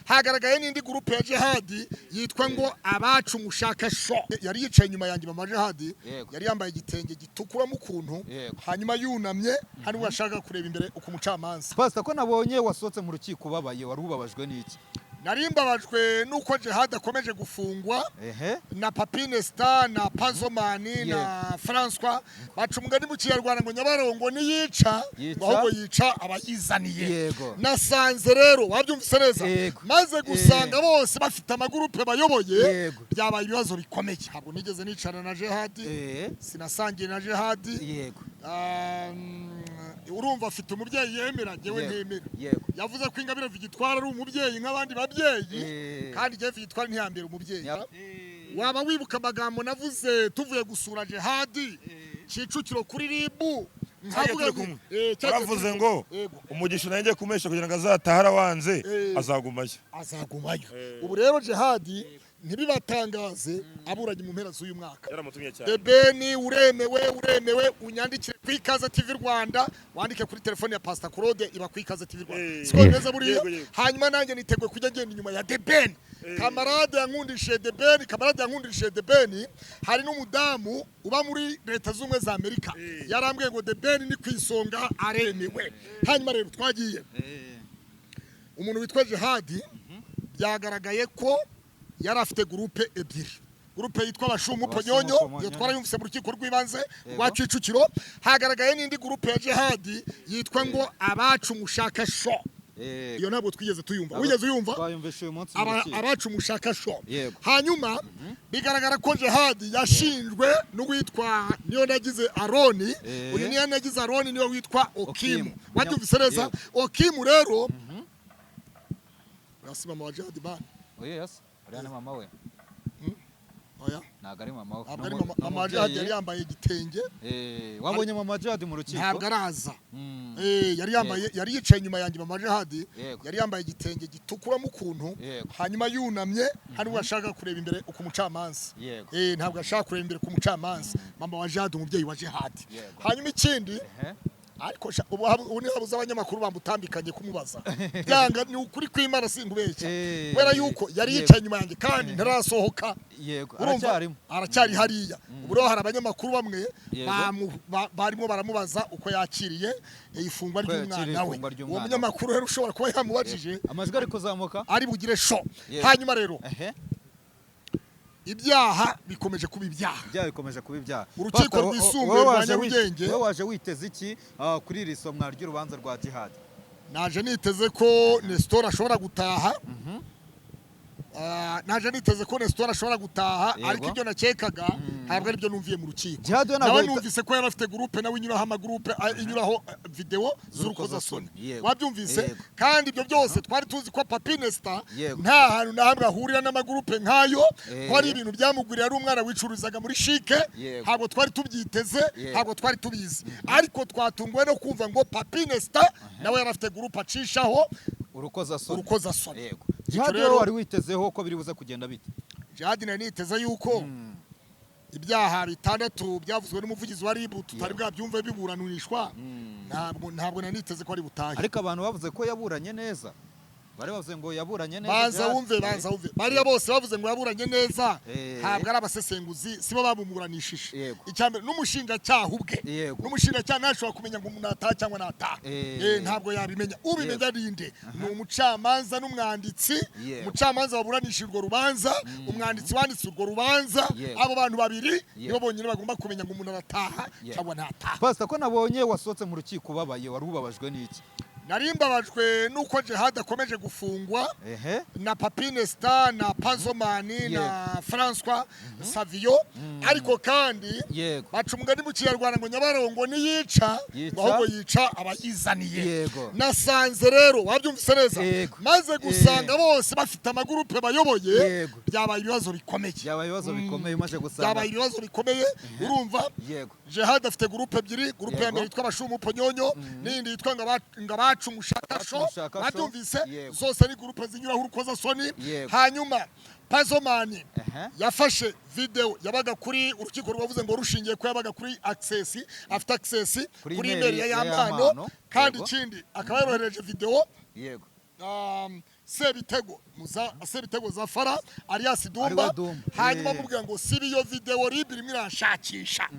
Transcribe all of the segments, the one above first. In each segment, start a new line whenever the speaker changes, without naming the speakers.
hagaragaye n'indi groupe ya Jihad yitwa ngo abacu mushaka sho yari yicaye nyuma yanjye mama Jihad yari yambaye igitenge gitukura mu kuntu hanyuma yunamye hari washaka kureba imbere uko mucamanza.
Pastor ko nabonye wasotse mu rukiko babaye wari ubabajwe n'iki?
Narimbabajwe nuko Jihad akomeje gufungwa na Papine Star na Pazomani na François bacumugani mu Kinyarwanda ngo Nyabarongo niyica ahubwo yica abayizaniye. Nasanze rero wabyumvise neza maze gusanga bose bafite amagurupe bayoboye byabaye ibibazo bikomeye. Ntabwo nigeze nicara na Jihad sinasangiye na Jihad urumva afite umubyeyi yemera jewe ntemera yavuze ko Ingabire Victoire ari umubyeyi nk'abandi babyeyi kandi jewe Victoire ntiyambera umubyeyi. Waba wibuka amagambo navuze tuvuye gusura Jihad Kicukiro kuri ribu
aravuze ngo umugisha nanjye kumesha kugira ngo azatahara wanze azagumayo.
Ubu rero Jihad ntibibatangaze aburanye mu mpera z'uyu mwaka. Debeni uremewe unyandikire ku Ikaze TV Rwanda wandike kuri telefone ya Pastor Claude iba ku Ikaze TV Rwanda. Siko neza buriya hanyuma nanjye niteguye kujya ngenda inyuma ya Debeni. Kamarade yankundishije Debeni hari n'umudamu uba muri Leta z'Ubumwe za Amerika yarambwiye ngo Debeni ni kwisonga aremewe. Hanyuma rero twagiye umuntu witwa Jihad byagaragaye ko yari afite groupe ebyiri. Groupe yitwa Abashumu Ponyonyo yatwara yumvise mu rukiko rw'ibanze rwa Kicukiro. Hagaragaye n'indi groupe ya Jihad yitwa ngo abacu mushaka sho. Iyo ntabwo twigeze tuyumva. Wigeze uyumva?
Twayumvishe uyu munsi
abacu mushaka sho. Hanyuma bigaragara ko Jihad yashinjwe n'uwitwa niyo nagize Aroni. Uyu niyo nagize Aroni niyo witwa Okimu. Wabyumvise neza? Okimu rero urasiba mu Jihad bana.
Yes. Ariana mama we.
Oya.
Ntago ari mama we.
Mama Jihad yari yambaye igitenge.
Wabonye mama Jihad mu rukiko?
Ntabwo araza. Yari yicaye nyuma yanjye mama Jihad yari yambaye igitenge gitukura mu kuntu hanyuma yunamye hari washaka kureba imbere uko mucamanza. Ntabwo ashaka kureba imbere ku mucamanza. Mama wa Jihad umubyeyi wa Jihad. Hanyuma ikindi ariko ubu niho habuze abanyamakuru bambutambikanye kumubaza byanga ni ukuri kw'Imana sinkubeshya kubera yuko yari yicaye nyuma yanjye kandi ntarasohoka. Aracyari hariya. Ubu rero hari abanyamakuru bamwe barimo baramubaza uko yakiriye ifungwa ry'umwana we. Uwo munyamakuru rero ushobora kuba yamubajije
amajwi ari kuzamuka
ari bugire sho. Hanyuma rero ibyaha bikomeje kuba ibyaha. Urukiko rwisumbuye rwa Nyarugenge
wowe waje witeze iki kuri iri somwa ry'urubanza rwa Jihad?
Naje niteze ko Nestor ashobora gutaha. Ariko ibyo nakekaga ntabwo ari byo numviye mu rukiko. Nawe numvise ko yari afite groupe nawe inyuraho amagroupe inyuraho video z'urukozasoni. Wabyumvise kandi ibyo byose twari tuzi ko Papine Star nta hantu na hamwe ahurira n'amagroupe nkayo ko ari ibintu byamugurira ari umwana wicururizaga muri shike. Ntabwo twari tubyiteze ntabwo twari tubizi ariko twatungwe no kumva ngo Papine Star nawe yari afite groupe acishaho urukozasoni.
Jihad rero wari witezeho ko biri buze kugenda bite?
Jihad nari niteze yuko ibyaha bitandatu byavuzwe n'umuvugizi wa RIB tutari bwabyumve biburanishwa. Ntabwo nari niteze ko ari butahe.
Ariko abantu bavuze ko yaburanye neza. Bari bavuze ngo yaburanye neza.
Baza wumve. Bariya bose bavuze ngo yaburanye neza. Ntabwo ari abasesenguzi sibo bamuburanishije. Icyambere n'umushinjacyaha ubwe. N'umushinjacyaha ntashobora kumenya ngo umuntu ataha cyangwa nataha. Ntabwo yabimenya. Ubimenya rinde ni umucamanza n'umwanditsi. Umucamanza waburanishije urwo rubanza, umwanditsi wanditse urwo rubanza. Abo bantu babiri nibo bonyine bagomba kumenya ngo umuntu arataha cyangwa nataha.
Pastor ko nabonye wasotse mu rukiko babaye wari ubabajwe n'iki?
Narimbabajwe nuko Jihad akomeje gufungwa na Papine Star na Pazomani na François Savio ariko kandi bacumugani mu Kinyarwanda ngo Nyabarongo niyica ahubwo yica abayizaniye. Nasanze rero wabyumvise neza maze gusanga bose bafite amagurupe bayoboye byabaye ibibazo bikomeye. Urumva Jihad afite groupe ebyiri. Groupe ya mbere yitwa Abashumu Ponyonyo n'indi yitwa abacu mushaka sho. Wabyumvise zose ni groupe zinyuraho urukozasoni. Hanyuma Pazomani yafashe video yabaga kuri urukiko rwavuze ngo rushingiye ko yabaga kuri access afite access kuri email ya Yambano kandi ikindi akaba yarohereje video Sebitego Zafara alias Dumba, hanyuma mubwira ngo sibi iyo video RIB irimo irashakisha.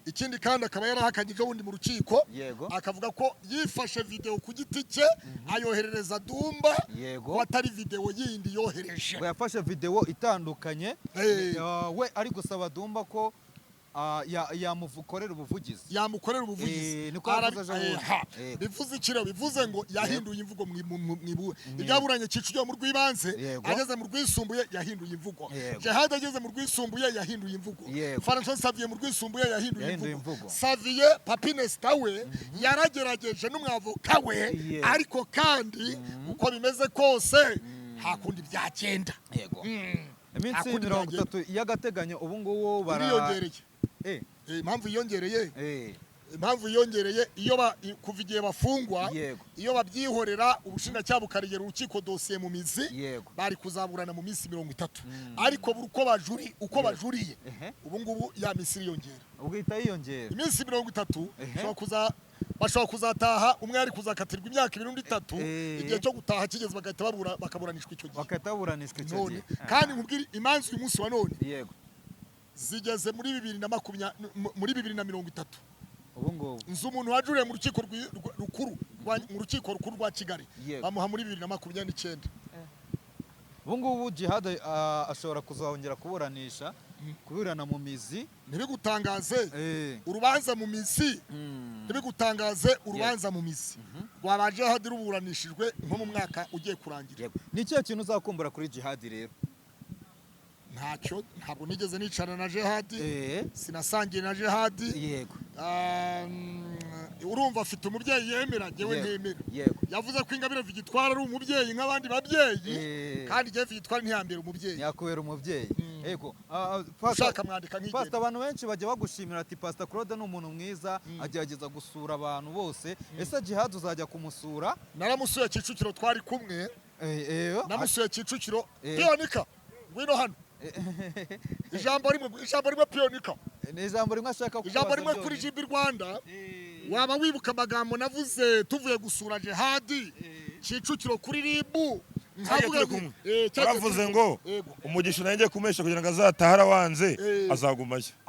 Ikindi kandi akaba yarahakanye wundi mu rukiko akavuga ko yifashe video ku giti cye ayoherereza Dumba ko atari video yindi yohereje.
Yafashe video itandukanye we ari gusaba Dumba ko yamukorera ubuvugizi bivuze ikiro bivuze ngo yahinduye imvugo mwibu igaburanye Kicukiro mu rwibanze ageze mu rwisumbuye yahinduye imvugo Jihad ageze mu rwisumbuye yahinduye imvugo François Xavier mu rwisumbuye yahinduye imvugo Xavier Papines tawe yaragerageje n'umwavoka we ariko kandi uko bimeze kose hakundi byagenda iminsi 30 y'agateganyo ubu nguwo bariyongereye
impamvu yongereye iyo kuva igihe bafungwa iyo babyihorera ubushinjacyaha bukarigera urukiko dosiye mu mizi bari kuzaburana mu minsi 30 ariko uko bajuriye ubu ngubu ya minsi yongera
ubwita yiyongera
iminsi 30 bashobora kuzataha umwe ari kuzakatirwa imyaka 2-3 igihe cyo gutaha kigeze bagahita bakaburanishwa icyo gihe kandi nkubwira imanzi uyu munsi wa none zigeze muri 2030
ubu ngubu
nzu umuntu wajuriye mu rukiko rukuru rwa Kigali bamuha muri 2029
ubu ngubu Jihad ashobora kuzongera kuburana mu mizi
ntibigutangaze urubanza mu mizi rwa Jihad ruburanishijwe nko mu mwaka ugiye kurangira.
Ni cyo kintu uzakumbura kuri Jihad rero?
Ntabwo nigeze nicara na Jihad, sinasangiye na Jihad. Urumva afite umubyeyi yemera jewe ntemera. Yavuze ko Ingabire Victoire ari umubyeyi nk'abandi babyeyi kandi Jeff Victoire ntiyambera umubyeyi.
Yakubera umubyeyi. Yego.
Ushaka mwandika nk'igenda.
Pastor abantu benshi bajya bagushimira ati Pastor Claude ni umuntu mwiza agerageza gusura abantu bose. Ese Jihad uzajya kumusura?
Naramusuye Kicukiro twari kumwe. Namusuye Kicukiro. Pionika. Ngwino hano. Ijambo rimwe Pionika.
Ni ijambo rimwe ashaka kubaza.
Ijambo rimwe kuri JB Rwanda. Waba wibuka amagambo navuze tuvuye gusura Jihad Kicukiro kuri RIB.
Baravuze ngo umugisha nanjye kumesha kugira ngo azatahara wanze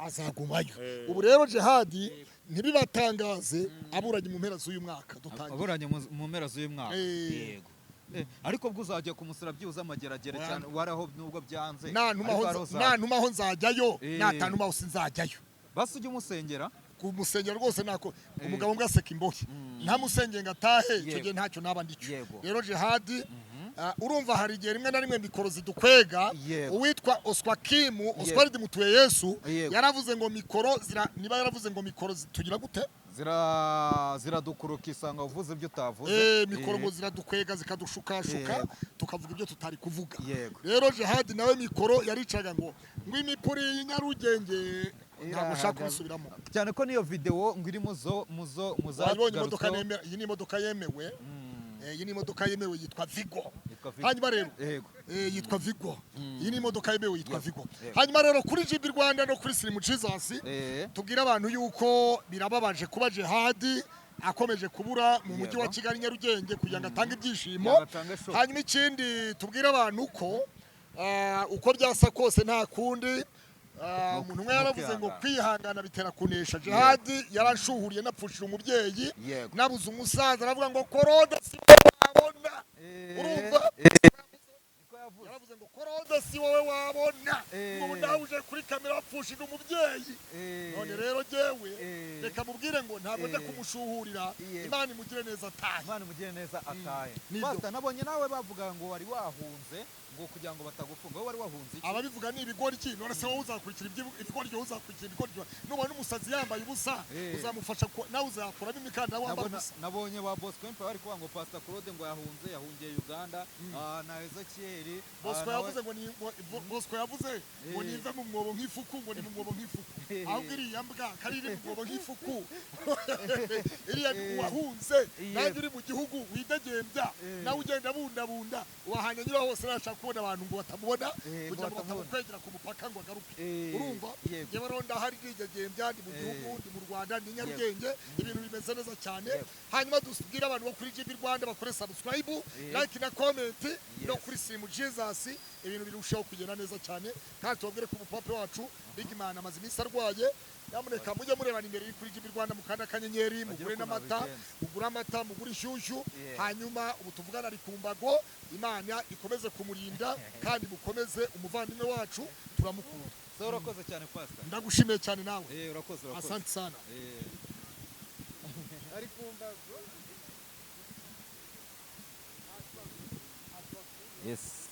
azagumayo. Ubu rero Jihad ntibibatangaze aburanye mu mpera z'uyu mwaka dutangiye.
Aburanye mu mpera z'uyu mwaka. Yego. Ariko bwo uzajya kumusura byuza amageragere cyane waraho nubwo byanze.
Nantumaho nzajyayo natantumaho sinzajyayo.
Basi ujye umusengera
kumusengera rwose nako umugabo mbwaseka imbohe nta musenge ngatahe icyo gihe ntacyo naba ndicyo. Rero Jihad urumva hari igihe rimwe na rimwe mikoro zidukwega. Uwitwa Oscar Mutuye Yesu yaravuze ngo mikoro niba yaravuze ngo mikoro tugira gute
ziradukuruka isanga uvuze ibyo utavuze.
Mikoro ngo ziradukwega zikadushukashuka tukavuga ibyo tutari kuvuga. Rero Jihad nawe mikoro yaricaga ngo imipuri y'Inyarugenge ntabwo ushaka gusubiramo
cyane ko niyo video ngo iri
muzabonye imodoka yemewe. Iyi ni imodoka yemewe. Iyi ni imodoka yemewe yitwa Vigo. Hanyuma rero yitwa Vigo. Iyi ni imodoka yemewe yitwa Vigo. Hanyuma rero kuri JB Rwanda no kuri Slim Jesus tubwira abantu yuko birababaje kuba Jihad akomeje kubura mu mujyi wa Kigali Nyarugenge kugira ngo atange ibyishimo. Hanyuma ikindi tubwira abantu uko byasa kose nta kundi umuntu umwe yaravuze ngo kwihangana bitera kunesha. Jihad yarashuhuriye napfushira umubyeyi nabuze umusaza aravuga ngo Korode si wowe wabona. Urumva yaravuze ngo Korode si wowe wabona ngo ndahuje kuri kamera wapfushira umubyeyi. None rero jewe reka mubwire ngo ntabwo nje kumushuhurira. Imana imugire neza atahe.
Imana imugire neza atahe. Basta nabonye nawe bavuga ngo wari wahunze ngo kugira ngo batagufunga. Wowe wari wahunze iki?
Ababivuga ni ibigori ki none se wowe uzakurikira ibigori byo uzakurikira ibigori byo nubona umusazi yambaye ubusa uzamufasha nawe uzakora n'imikanda wambaye ubusa.
Nabonye ba Bosco Empa bari kuvuga ngo Pastor Claude ngo yahungiye Uganda na Ezekiel
Bosco yavuze ngo Bosco yavuze ngo nive mu mwobo nk'ifuku ngo ni mu mwobo nk'ifuku ahubwo iriya mbwa kari iri mu mwobo nk'ifuku iriya ni uwahunze nanjye uri mu gihugu widegembya nawe ugenda bundabunda wahanya nyiraho hose nashaka kubona abantu ngo batamubona kugira ngo batamukwegera ku mupaka ngo agaruke urumva yewe rero ndahari nidegembya ndi mu gihugu ndi mu Rwanda ndi Nyarugenge ibintu bimeze neza cyane hanyuma dusubwira abantu bo kuri GB Rwanda bakore subscribe like na comment no kuri Slim Jesus ibintu birushaho kugenda neza cyane kandi tubabwire ko umupape wacu Big Man amaze iminsi arwaye nyamuneka mujye mureba imbere kuri GB Rwanda mukanda kanyenyeri mugure n'amata mugure inshyushyu hanyuma ubu tuvugana ari ku mbago Imana ikomeze kumurinda kandi mukomeze umuvandimwe wacu turamukunda
urakoze cyane pastor
ndagushimiye cyane nawe
urakoze
asante sana
ari ku mbago yes